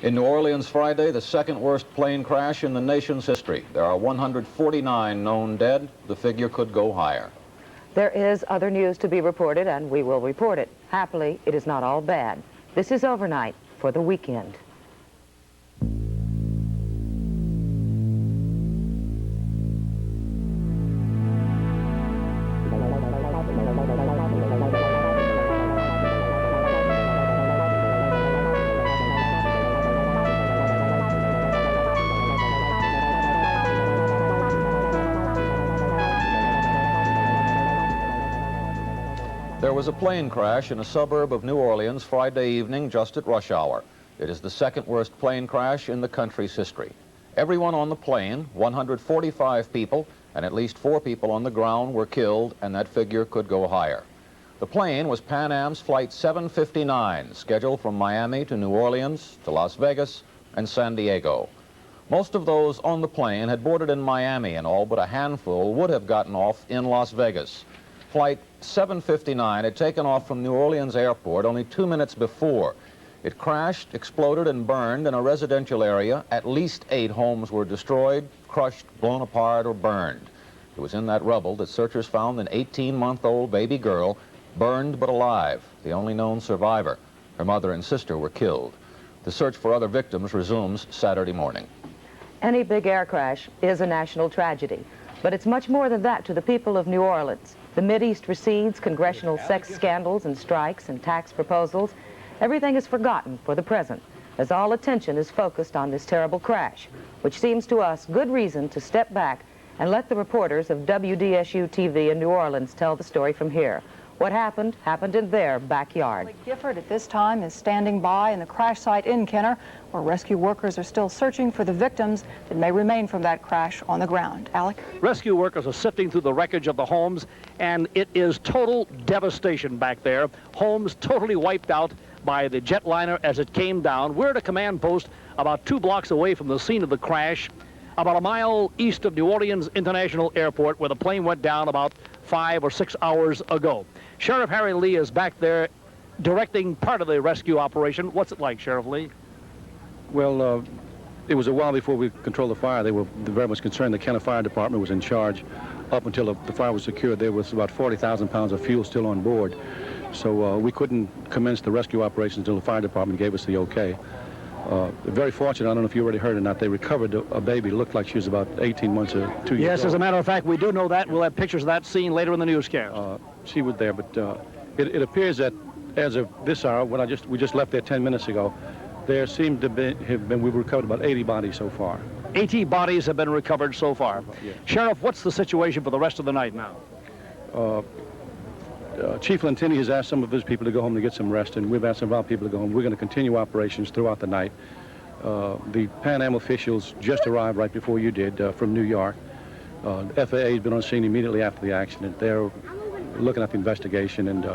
In New Orleans Friday, the second worst plane crash in the nation's history. There are 149 known dead. The figure could go higher. There is other news to be reported, and we will report it. Happily, it is not all bad. This is Overnight for the weekend. There was a plane crash in a suburb of New Orleans Friday evening just at rush hour. It is the second worst plane crash in the country's history. Everyone on the plane, 145 people, and at least 4 people on the ground were killed, and that figure could go higher. The plane was Pan Am's Flight 759, scheduled from Miami to New Orleans, to Las Vegas, and San Diego. Most of those on the plane had boarded in Miami, and all but a handful would have gotten off in Las Vegas. Flight 759 had taken off from New Orleans Airport only 2 minutes before. It crashed, exploded, and burned in a residential area. At least 8 homes were destroyed, crushed, blown apart, or burned. It was in that rubble that searchers found an 18-month-old baby girl, burned but alive, the only known survivor. Her mother and sister were killed. The search for other victims resumes Saturday morning. Any big air crash is a national tragedy, but it's much more than that to the people of New Orleans. The Mideast recedes, congressional sex scandals and strikes and tax proposals. Everything is forgotten for the present, as all attention is focused on this terrible crash, which seems to us good reason to step back and let the reporters of WDSU-TV in New Orleans tell the story from here. What happened in their backyard. Gifford at this time is standing by in the crash site in Kenner, where rescue workers are still searching for the victims that may remain from that crash on the ground. Alec? Rescue workers are sifting through the wreckage of the homes, and it is total devastation back there. Homes totally wiped out by the jetliner as it came down. We're at a command post about 2 blocks away from the scene of the crash, about a mile east of New Orleans International Airport, where the plane went down about 5 or 6 hours ago. Sheriff Harry Lee is back there directing part of the rescue operation. What's it like, Sheriff Lee? Well, it was a while before we controlled the fire. They were very much concerned. The Kenner Fire Department was in charge. Up until the fire was secured, there was about 40,000 pounds of fuel still on board. So we couldn't commence the rescue operation until the fire department gave us the okay. Very fortunate, I don't know if you already heard or not, they recovered a baby. It looked like she was about 18 months or 2 years Yes, old. as a matter of fact, we do know that. We'll have pictures of that scene later in the newscast. She was there, but it appears that as of this hour, when we just left there 10 minutes ago, there seemed to we've recovered about 80 bodies so far. 80 bodies have been recovered so far. Yeah. Sheriff, what's the situation for the rest of the night now? Chief Lentini has asked some of his people to go home to get some rest, and we've asked some of our people to go home. We're going to continue operations throughout the night. The Pan Am officials just arrived right before you did from New York. FAA has been on scene immediately after the accident. They're looking at the investigation, and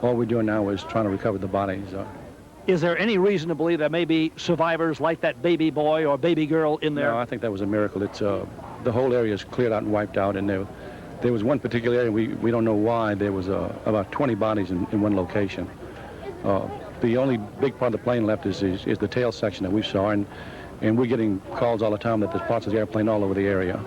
all we're doing now is trying to recover the bodies. Is there any reason to believe there may be survivors like that baby boy or baby girl in there? No, I think that was a miracle. It's the whole area is cleared out and wiped out, and there was one particular area, we don't know why, there was about 20 bodies in one location. The only big part of the plane left is the tail section that we saw, and we're getting calls all the time that there's parts of the airplane all over the area.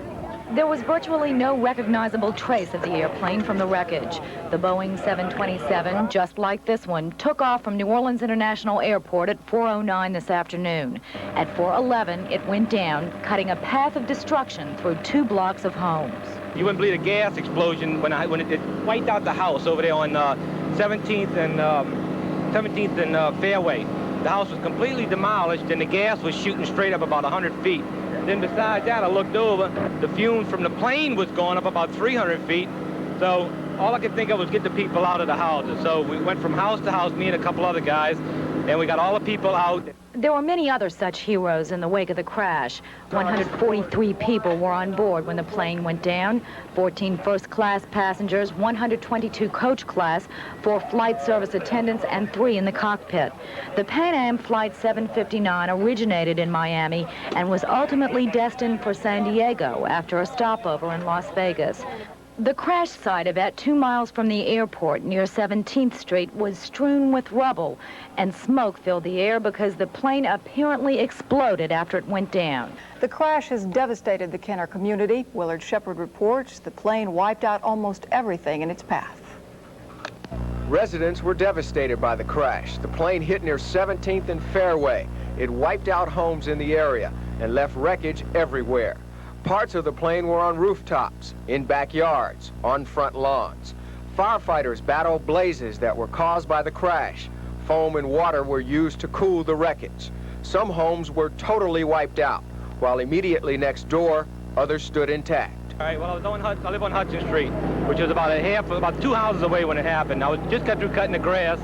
There was virtually no recognizable trace of the airplane from the wreckage. The Boeing 727, just like this one, took off from New Orleans International Airport at 4:09 this afternoon. At 4:11, it went down, cutting a path of destruction through 2 blocks of homes. You wouldn't believe the gas explosion when it wiped out the house over there on 17th and Fairway. The house was completely demolished, and the gas was shooting straight up about 100 feet. Then besides that, I looked over. The fumes from the plane was going up about 300 feet. So all I could think of was get the people out of the houses. So we went from house to house, me and a couple other guys, and we got all the people out. There were many other such heroes in the wake of the crash. 143 people were on board when the plane went down. 14 first-class passengers, 122 coach class, 4 flight service attendants, and 3 in the cockpit. The Pan Am Flight 759 originated in Miami and was ultimately destined for San Diego after a stopover in Las Vegas. The crash site about 2 miles from the airport near 17th Street was strewn with rubble, and smoke filled the air because the plane apparently exploded after it went down. The crash has devastated the Kenner community. Willard Shepard reports the plane wiped out almost everything in its path. Residents were devastated by the crash. The plane hit near 17th and Fairway. It wiped out homes in the area and left wreckage everywhere. Parts of the plane were on rooftops, in backyards, on front lawns. Firefighters battled blazes that were caused by the crash. Foam and water were used to cool the wreckage. Some homes were totally wiped out, while immediately next door, others stood intact. All right, well, I live on Hudson Street, which is about 2 houses away when it happened. I just got through cutting the grass,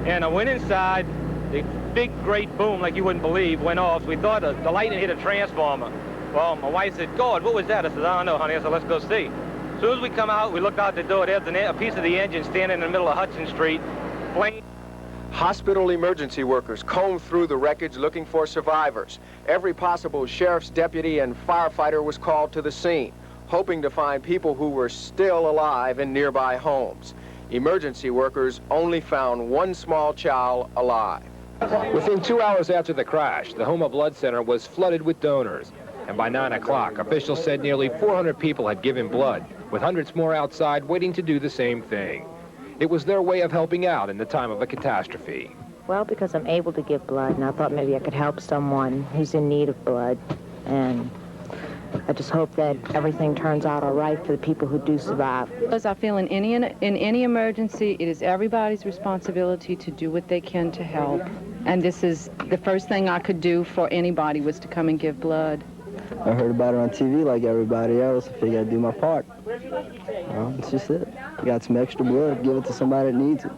and I went inside. The big, great boom, like you wouldn't believe, went off. We thought the lightning hit a transformer. Well, my wife said, God, what was that? I said, I don't know, honey. I said, let's go see. As soon as we come out, we looked out the door. There's a piece of the engine standing in the middle of Hudson Street. Plane. Hospital emergency workers combed through the wreckage looking for survivors. Every possible sheriff's deputy and firefighter was called to the scene, hoping to find people who were still alive in nearby homes. Emergency workers only found one small child alive. Within 2 hours after the crash, the Homa Blood Center was flooded with donors. And by 9 o'clock, officials said nearly 400 people had given blood, with hundreds more outside waiting to do the same thing. It was their way of helping out in the time of a catastrophe. Well, because I'm able to give blood, and I thought maybe I could help someone who's in need of blood. And I just hope that everything turns out all right for the people who do survive. As I feel in any emergency, it is everybody's responsibility to do what they can to help. And this is the first thing I could do for anybody was to come and give blood. I heard about it on TV like everybody else. I figured I'd do my part. It's just it. You got some extra blood, give it to somebody that needs it.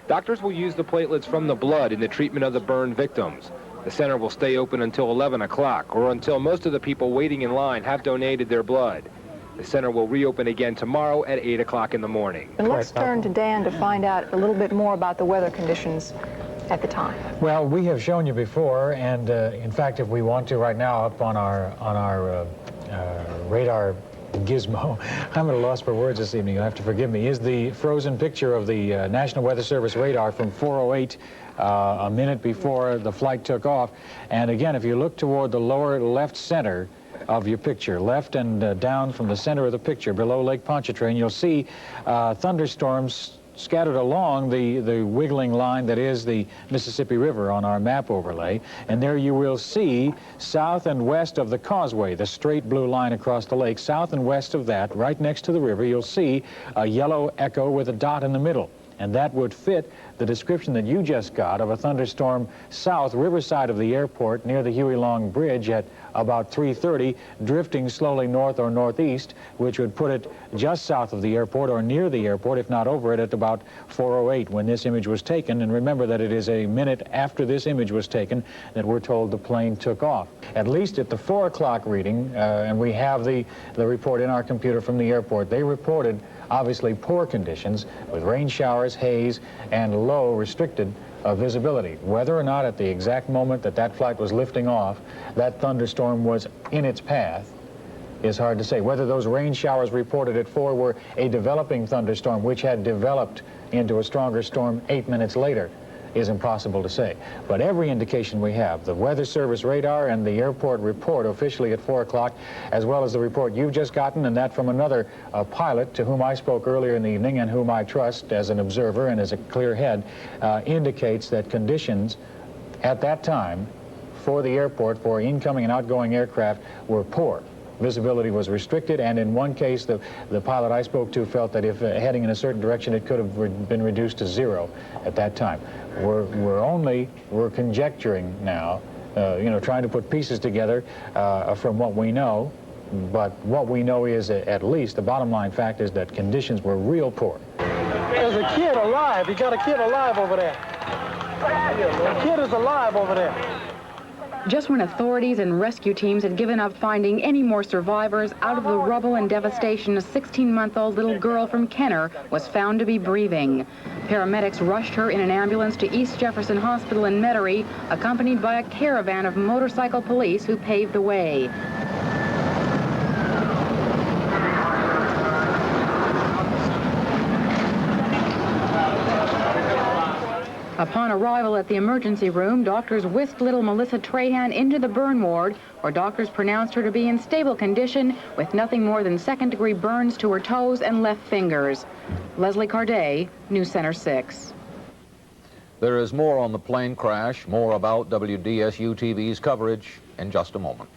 Doctors will use the platelets from the blood in the treatment of the burn victims. The center will stay open until 11 o'clock or until most of the people waiting in line have donated their blood. The center will reopen again tomorrow at 8 o'clock in the morning. And let's turn to Dan to find out a little bit more about the weather conditions at the time. Well, we have shown you before, and in fact, if we want to right now, up on our radar gizmo, I'm at a loss for words this evening, you'll have to forgive me, is the frozen picture of the National Weather Service radar from 4:08 a minute before the flight took off. And again, if you look toward the lower left center of your picture, left and down from the center of the picture below Lake Pontchartrain, you'll see thunderstorms scattered along the wiggling line that is the Mississippi River on our map overlay. And there you will see south and west of the causeway, the straight blue line across the lake, south and west of that, right next to the river, you'll see a yellow echo with a dot in the middle. And that would fit the description that you just got of a thunderstorm south, riverside of the airport, near the Huey Long Bridge at about 3:30, drifting slowly north or northeast, which would put it just south of the airport or near the airport, if not over it, at about 4:08 when this image was taken. And remember that it is a minute after this image was taken that we're told the plane took off. At least at the 4 o'clock reading, and we have the report in our computer from the airport, they reported obviously poor conditions with rain showers, haze, and low restricted visibility. Whether or not at the exact moment that that flight was lifting off, that thunderstorm was in its path is hard to say. Whether those rain showers reported at 4 were a developing thunderstorm which had developed into a stronger storm 8 minutes later is impossible to say. But every indication we have, the Weather Service radar and the airport report officially at 4 o'clock, as well as the report you've just gotten, and that from another pilot to whom I spoke earlier in the evening and whom I trust as an observer and as a clear head, indicates that conditions at that time for the airport, for incoming and outgoing aircraft, were poor. Visibility was restricted, and in one case, the pilot I spoke to felt that if heading in a certain direction, it could have been reduced to 0 at that time. We're conjecturing now, trying to put pieces together from what we know, but what we know is at least the bottom line fact is that conditions were real poor. There's a kid alive. You got a kid alive over there. The kid is alive over there. Just when authorities and rescue teams had given up finding any more survivors, out of the rubble and devastation, a 16-month-old little girl from Kenner was found to be breathing. Paramedics rushed her in an ambulance to East Jefferson Hospital in Metairie, accompanied by a caravan of motorcycle police who paved the way. Upon arrival at the emergency room, doctors whisked little Melissa Trahan into the burn ward, where doctors pronounced her to be in stable condition with nothing more than second-degree burns to her toes and left fingers. Leslie Carday, News Center 6. There is more on the plane crash, more about WDSU TV's coverage in just a moment.